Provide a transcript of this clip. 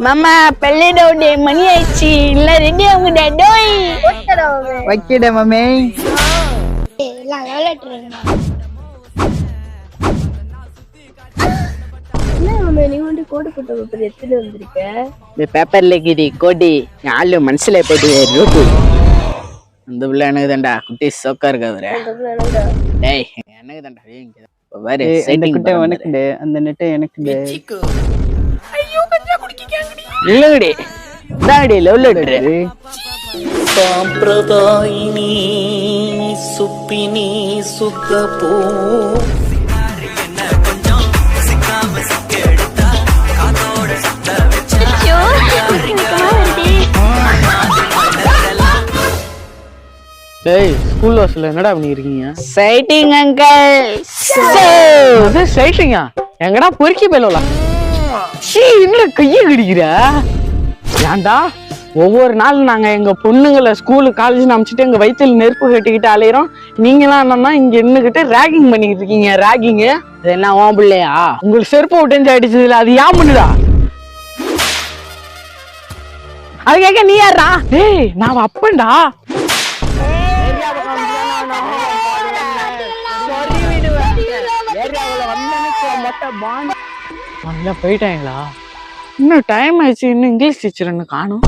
மாமா பெல்லடோடே மணி ஆயிடுச்சு இல்ல ரெடி ஆகுங்க டோய் வைக்கடா மாமே எல்லாம் விளையாட்டுறேன். நீ வந்து கோடு போட்ட எத்தனை வந்திருக்க? இந்த பேப்பர்ல கிரி கோடி ஆளு மனசுல போயிட்டு ரூட்டு அந்த பிள்ளை எனக்கு தான்டா குட்டி சோக்கா இருக்காதுரே டேய் எனக்கு தான்டா வேற இந்த குட்டை உனக்குண்டு அந்த நெட்டை எனக்குண்டு இல்லங்கடி தாடி லவ் லெட்டர் சாம்பிரதாயினி சுப்பினி சுத்தப்போ டேய் ஸ்கூல் வாசல்ல என்னடா பண்ணிருக்கீங்க? சைட்டிங் அங்கிள் சைட்டிங்கா எங்கடா பொறுக்கி போயிடலாம் என்ன கையை கடிக்கிற ஏன்டா ஒவ்வொரு நாள் நாங்க எங்க பொண்ணுங்களை ஸ்கூலு காலேஜ் அனுப்பிச்சுட்டு எங்க வயிற்றுல நெருப்பு கட்டிக்கிட்டு அலையிறோம். நீங்களாம் என்னன்னா இங்க நின்னுக்கிட்டு ராகிங் பண்ணிக்கிட்டு இருக்கீங்க. ராகிங் இதெல்லாம் ஓன் பிள்ளையா? உங்களுக்கு செருப்பு விட்டு அடிச்சதுல அது ஏன் பண்ணுடா? அது கேட்க நீ யாரா? டேய் நான் அப்பன்டா. போயிட்டாங்களா? இன்னும் டைம் ஆயிடுச்சு. இன்னும் இங்கிலீஷ் டீச்சர் என்ன காணும்.